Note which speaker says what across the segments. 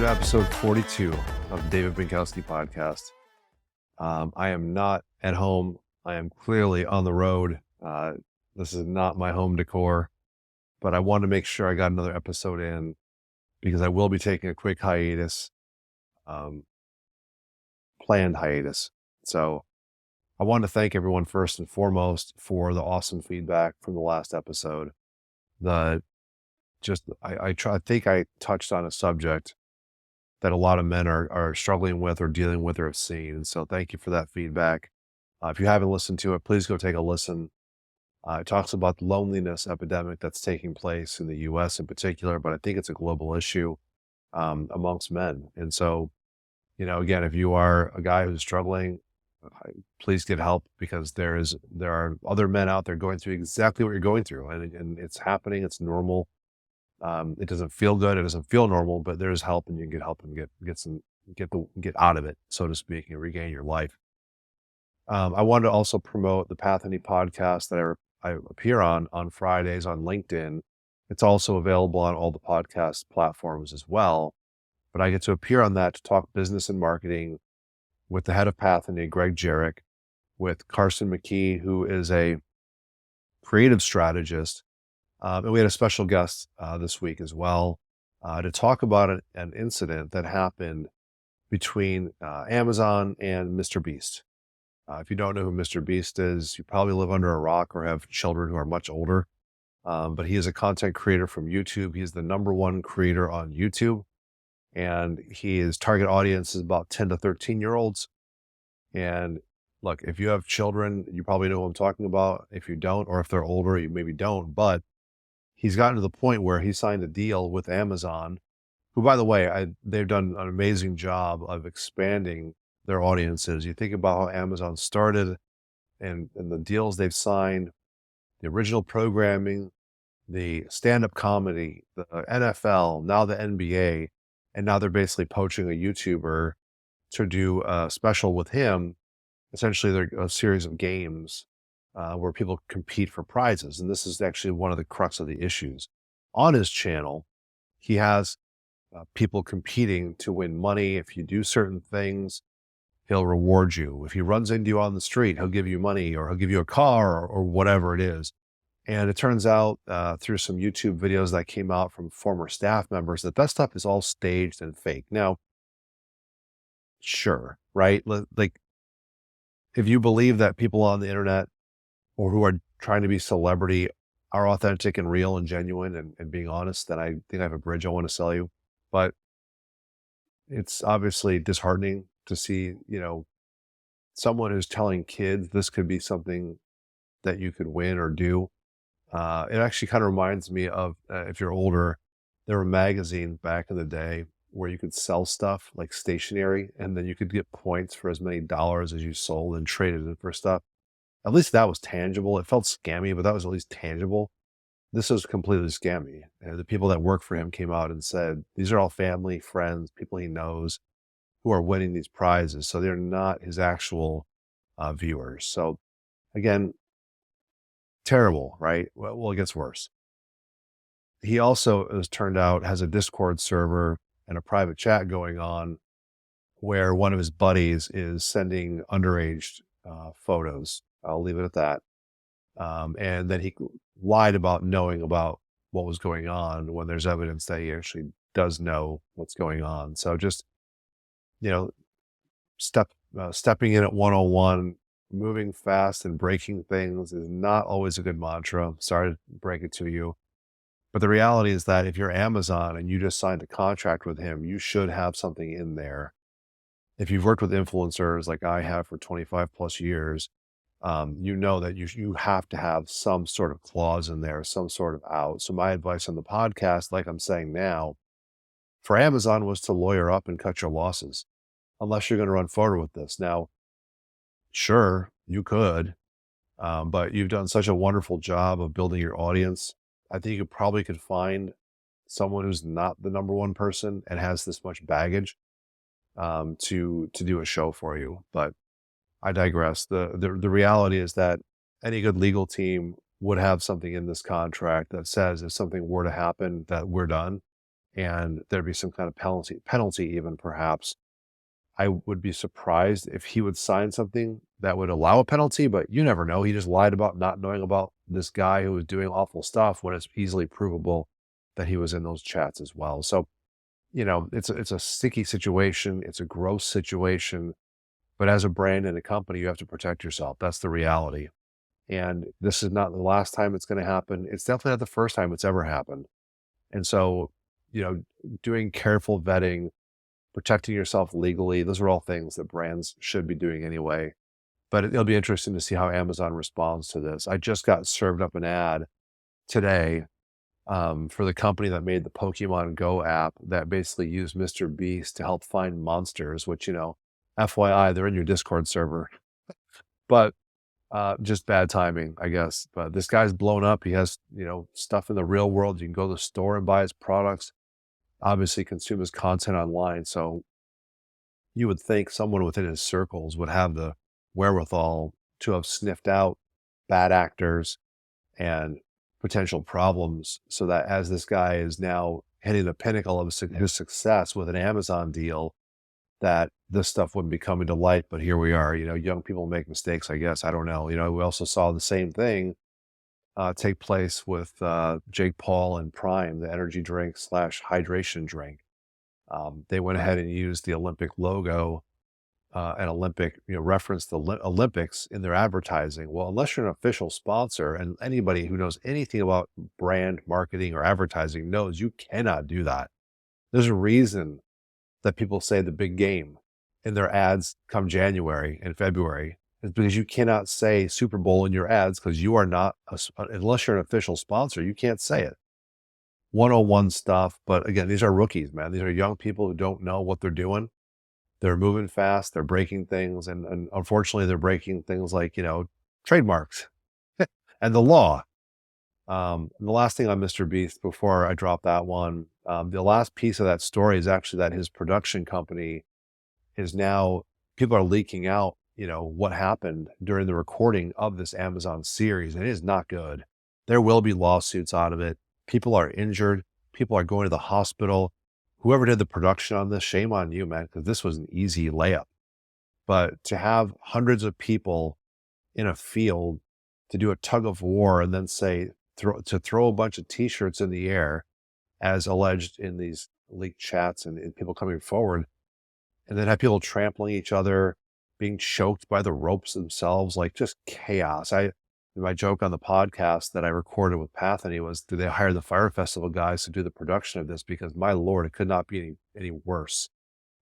Speaker 1: to episode 42 of the David Binkowski podcast. I am not at home. I am clearly on the road. This is not my home decor, but I wanted to make sure I got another episode in because I will be taking a quick hiatus, planned hiatus. So I want to thank everyone first and foremost for the awesome feedback from the last episode. I think I touched on a subject that a lot of men are struggling with or dealing with or have seen. And so thank you for that feedback. If you haven't listened to it, please go take a listen. It talks about the loneliness epidemic that's taking place in the US in particular, but I think it's a global issue amongst men. And so, again, if you are a guy who's struggling, please get help because there are other men out there going through exactly what you're going through, and it's happening. It's normal. It doesn't feel good. It doesn't feel normal, but there's help, and you can get help and get out of it, so to speak, and regain your life. I wanted to also promote the Path Any podcast that I appear on Fridays on LinkedIn. It's also available on all the podcast platforms as well. But I get to appear on that to talk business and marketing with the head of Path Any, Greg Jarek, with Carson McKee, who is a creative strategist. And we had a special guest this week as well to talk about an incident that happened between Amazon and Mr. Beast. If you don't know who Mr. Beast is, you probably live under a rock or have children who are much older. But he is a content creator from YouTube. He's the #1 creator on YouTube. And his target audience is about 10 to 13-year-olds. And look, if you have children, you probably know who I'm talking about. If you don't, or if they're older, you maybe don't. But he's gotten to the point where he signed a deal with Amazon, who, by the way, they've done an amazing job of expanding their audiences. You think about how Amazon started and the deals they've signed, the original programming, the stand-up comedy, the NFL, now the NBA, and now they're basically poaching a YouTuber to do a special with him. Essentially, they're a series of games where people compete for prizes. And this is actually one of the crux of the issues. On his channel, he has people competing to win money. If you do certain things, he'll reward you. If he runs into you on the street, he'll give you money or he'll give you a car or whatever it is. And it turns out through some YouTube videos that came out from former staff members that stuff is all staged and fake. Now, sure, right? Like, if you believe that people on the internet or who are trying to be celebrity are authentic and real and genuine and being honest, then I think I have a bridge I want to sell you. But it's obviously disheartening to see, someone who's telling kids this could be something that you could win or do. It actually kind of reminds me of, if you're older, there were magazines back in the day where you could sell stuff like stationery, and then you could get points for as many dollars as you sold and traded it for stuff. At least that was tangible. It felt scammy, but that was at least tangible. This was completely scammy. And the people that work for him came out and said, these are all family, friends, people he knows who are winning these prizes. So they're not his actual viewers. So again, terrible, right? Well, it gets worse. He also, as turned out, has a Discord server and a private chat going on where one of his buddies is sending underage photos. I'll leave it at that. And then he lied about knowing about what was going on when there's evidence that he actually does know what's going on. So just, stepping in at 101, moving fast and breaking things is not always a good mantra. Sorry to break it to you. But the reality is that if you're Amazon and you just signed a contract with him, you should have something in there. If you've worked with influencers like I have for 25 plus years, you know that you have to have some sort of clause in there, some sort of out. So my advice on the podcast, like I'm saying now, for Amazon was to lawyer up and cut your losses, unless you're going to run forward with this. Now, sure, you could, but you've done such a wonderful job of building your audience. I think you probably could find someone who's not the #1 person and has this much baggage to do a show for you. But I digress. The reality is that any good legal team would have something in this contract that says if something were to happen, that we're done. and there'd be some kind of penalty even perhaps. I would be surprised if he would sign something that would allow a penalty, but you never know. He just lied about not knowing about this guy who was doing awful stuff when it's easily provable that he was in those chats as well. So, it's a sticky situation. It's a gross situation, but as a brand and a company, you have to protect yourself. That's the reality. And this is not the last time it's going to happen. It's definitely not the first time it's ever happened. And so, you know, doing careful vetting, protecting yourself legally, those are all things that brands should be doing anyway. But it'll be interesting to see how Amazon responds to this. I just got served up an ad today for the company that made the Pokemon Go app that basically used Mr. Beast to help find monsters, which, FYI, they're in your Discord server. But just bad timing, I guess. But this guy's blown up. He has, stuff in the real world. You can go to the store and buy his products, obviously consume his content online. So you would think someone within his circles would have the wherewithal to have sniffed out bad actors and potential problems so that as this guy is now hitting the pinnacle of his success with an Amazon deal, that this stuff wouldn't be coming to light. But here we are, young people make mistakes, I guess. I don't know. We also saw the same thing take place with Jake Paul and Prime, the energy drink slash hydration drink. They went ahead and used the Olympic logo and Olympic, referenced the Olympics in their advertising. Well, unless you're an official sponsor, and anybody who knows anything about brand marketing or advertising knows you cannot do that. There's a reason that people say the big game in their ads come January and February is because you cannot say Super Bowl in your ads because you are not, unless you're an official sponsor, you can't say it. 101 stuff. But again, these are rookies, man. These are young people who don't know what they're doing. They're moving fast. They're breaking things. And unfortunately, they're breaking things like, trademarks and the law. The last thing on Mr. Beast before I drop that one, the last piece of that story is actually that his production company is now, people are leaking out, what happened during the recording of this Amazon series. And it is not good. There will be lawsuits out of it. People are injured. People are going to the hospital. Whoever did the production on this, shame on you, man, because this was an easy layup. But to have hundreds of people in a field to do a tug of war and then say, throw a bunch of t-shirts in the air as alleged in these leaked chats and people coming forward, and then have people trampling each other, being choked by the ropes themselves, like just chaos. My joke on the podcast that I recorded with Pathany was, do they hire the Fire Festival guys to do the production of this? Because my Lord, it could not be any worse.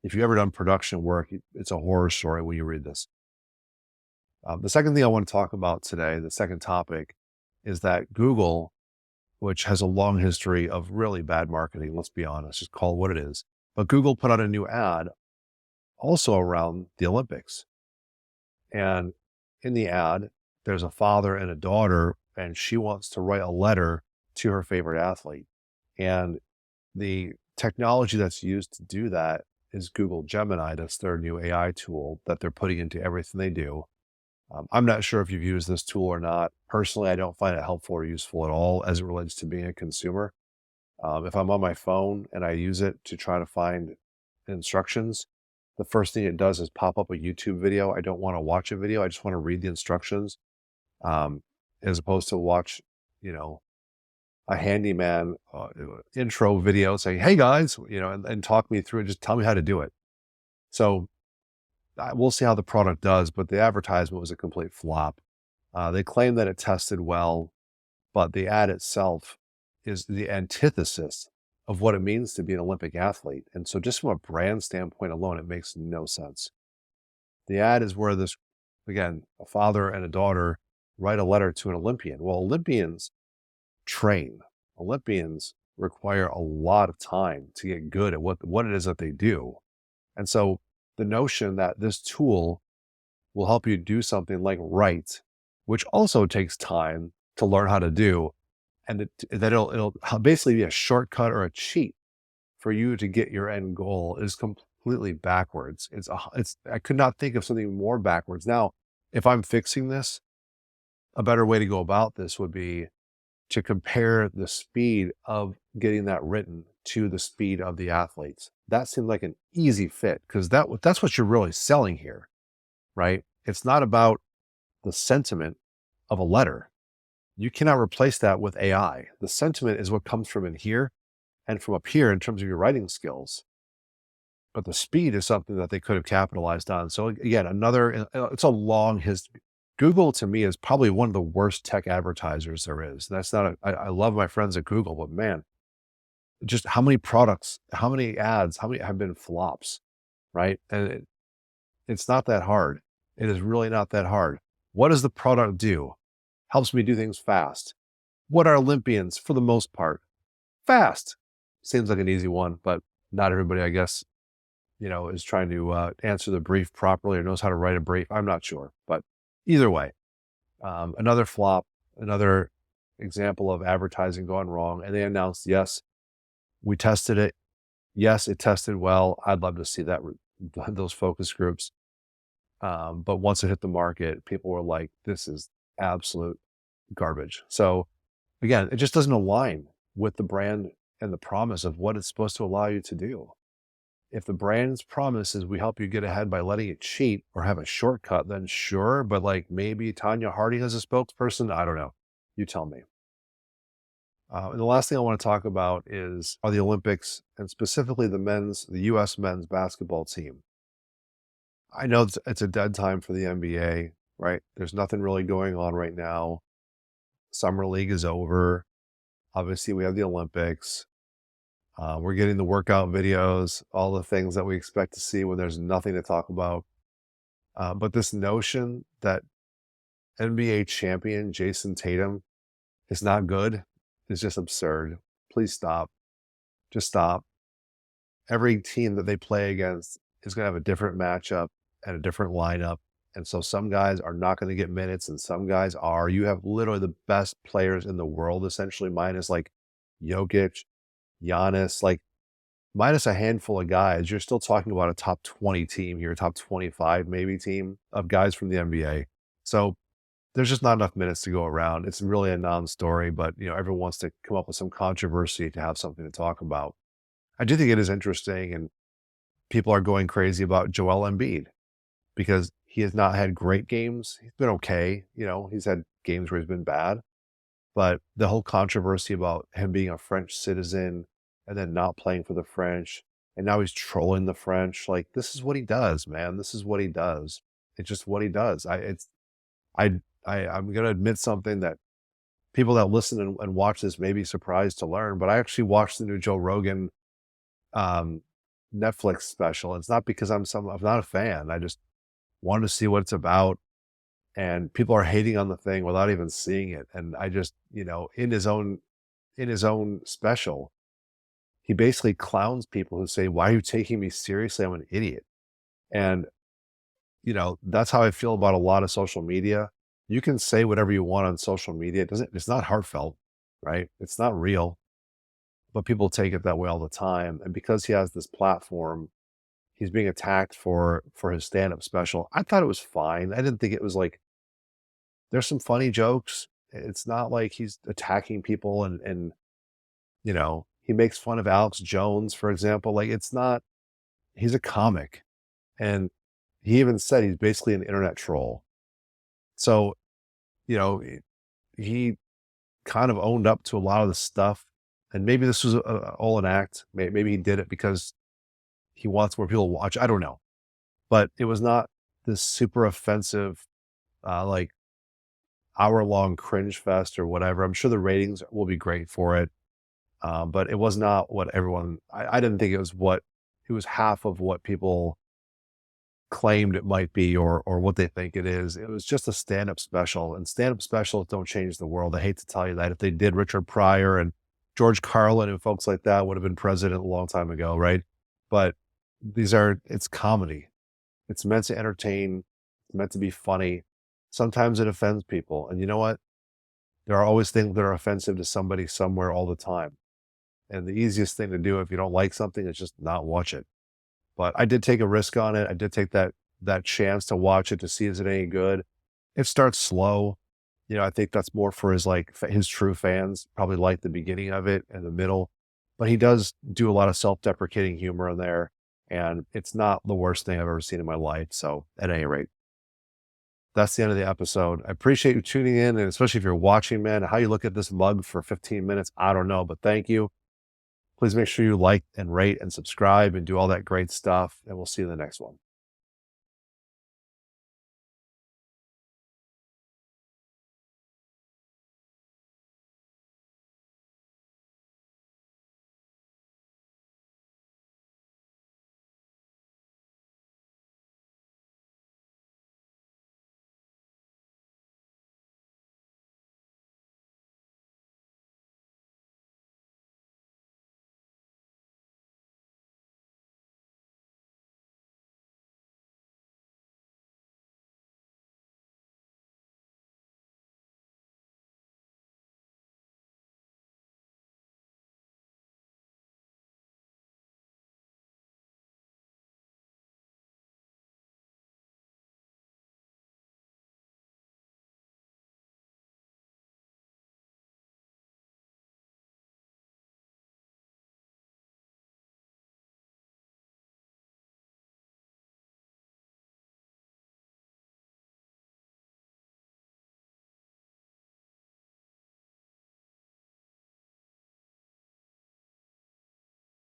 Speaker 1: If you've ever done production work, it's a horror story when you read this. The second thing I want to talk about today, the second topic, is that Google, which has a long history of really bad marketing, let's be honest, just call it what it is. But Google put out a new ad also around the Olympics. And in the ad, there's a father and a daughter, and she wants to write a letter to her favorite athlete. And the technology that's used to do that is Google Gemini. That's their new AI tool that they're putting into everything they do. I'm not sure if you've used this tool or not. Personally, I don't find it helpful or useful at all as it relates to being a consumer. If I'm on my phone and I use it to try to find instructions, the first thing it does is pop up a YouTube video. I don't want to watch a video. I just want to read the instructions, as opposed to watch, a handyman intro video saying, hey guys, and talk me through it. Just tell me how to do it. So we'll see how the product does, but the advertisement was a complete flop. They claim that it tested well, but the ad itself is the antithesis of what it means to be an Olympic athlete. And so just from a brand standpoint alone, it makes no sense. The ad is where again, a father and a daughter write a letter to an Olympian. Well, Olympians train. Olympians require a lot of time to get good at what it is that they do. And so the notion that this tool will help you do something like write, which also takes time to learn how to do, and that it'll basically be a shortcut or a cheat for you to get your end goal is completely backwards. I could not think of something more backwards. Now, if I'm fixing this, a better way to go about this would be to compare the speed of getting that written to the speed of the athletes. That seemed like an easy fit because that's what you're really selling here, right? It's not about the sentiment of a letter. You cannot replace that with AI. The sentiment is what comes from in here and from up here in terms of your writing skills. But the speed is something that they could have capitalized on. So again, it's a long history. Google to me is probably one of the worst tech advertisers there is. That's not I love my friends at Google, but man, just how many products, how many ads, how many have been flops, right? And it's not that hard. It is really not that hard. What does the product do? Helps me do things fast. What are Olympians for the most part? Fast. Seems like an easy one, but not everybody, I guess, is trying to answer the brief properly or knows how to write a brief. I'm not sure, but either way, another flop, another example of advertising gone wrong. And they announced, yes, we tested it. Yes, it tested well. I'd love to see those focus groups. But once it hit the market, people were like, this is absolute garbage. So again, it just doesn't align with the brand and the promise of what it's supposed to allow you to do. If the brand's promise is we help you get ahead by letting it cheat or have a shortcut, then sure. But like maybe Tanya Harding as a spokesperson, I don't know. You tell me. And the last thing I want to talk about are the Olympics and specifically the U.S. men's basketball team. I know it's a dead time for the NBA, right? There's nothing really going on right now. Summer league is over. Obviously, we have the Olympics. We're getting the workout videos, all the things that we expect to see when there's nothing to talk about. But this notion that NBA champion Jayson Tatum is not good is just absurd. Please stop. Just stop. Every team that they play against is going to have a different matchup and a different lineup. And so some guys are not going to get minutes and some guys are. You have literally the best players in the world, essentially, minus like Jokic, Giannis, like minus a handful of guys. You're still talking about a top 20 team here, top 25 maybe team of guys from the NBA. So there's just not enough minutes to go around. It's really a non-story, but everyone wants to come up with some controversy to have something to talk about. I do think it is interesting, and people are going crazy about Joel Embiid because he has not had great games. He's been okay. He's had games where he's been bad, but the whole controversy about him being a French citizen and then not playing for the French, and now he's trolling the French. Like, this is what he does, man. This is what he does. It's just what he does. I'm going to admit something that people that listen and watch this may be surprised to learn, but I actually watched the new Joe Rogan Netflix special. It's not because I'm not a fan. I just wanted to see what it's about. And people are hating on the thing without even seeing it. And I just, in his own special, he basically clowns people who say, "Why are you taking me seriously? I'm an idiot." And, that's how I feel about a lot of social media. You can say whatever you want on social media. It's not heartfelt, right? It's not real, but people take it that way all the time. And because he has this platform, he's being attacked for his stand-up special. I thought it was fine. I didn't think it was like, there's some funny jokes. It's not like he's attacking people and he makes fun of Alex Jones, for example. Like, he's a comic. And he even said he's basically an internet troll. So, he kind of owned up to a lot of the stuff. And maybe this was all an act. Maybe he did it because he wants more people to watch. I don't know. But it was not this super offensive, like hour-long cringe fest or whatever. I'm sure the ratings will be great for it. But it was not what I didn't think it was half of what people claimed it might be or what they think it is. It was just a stand-up special, and stand-up specials don't change the world. I hate to tell you that. If they did, Richard Pryor and George Carlin and folks like that would have been president a long time ago, right? But it's comedy. It's meant to entertain. It's meant to be funny. Sometimes it offends people. And you know what? There are always things that are offensive to somebody somewhere all the time. And the easiest thing to do if you don't like something is just not watch it. But I did take a risk on it. I did take that chance to watch it to see is it any good. It starts slow. I think that's more for his true fans, probably like the beginning of it and the middle. but he does do a lot of self-deprecating humor in there, and it's not the worst thing I've ever seen in my life. So at any rate, that's the end of the episode. I appreciate you tuning in, and especially if you're watching, man. How you look at this mug for 15 minutes, I don't know, but thank you. Please make sure you like and rate and subscribe and do all that great stuff, and we'll see you in the next one.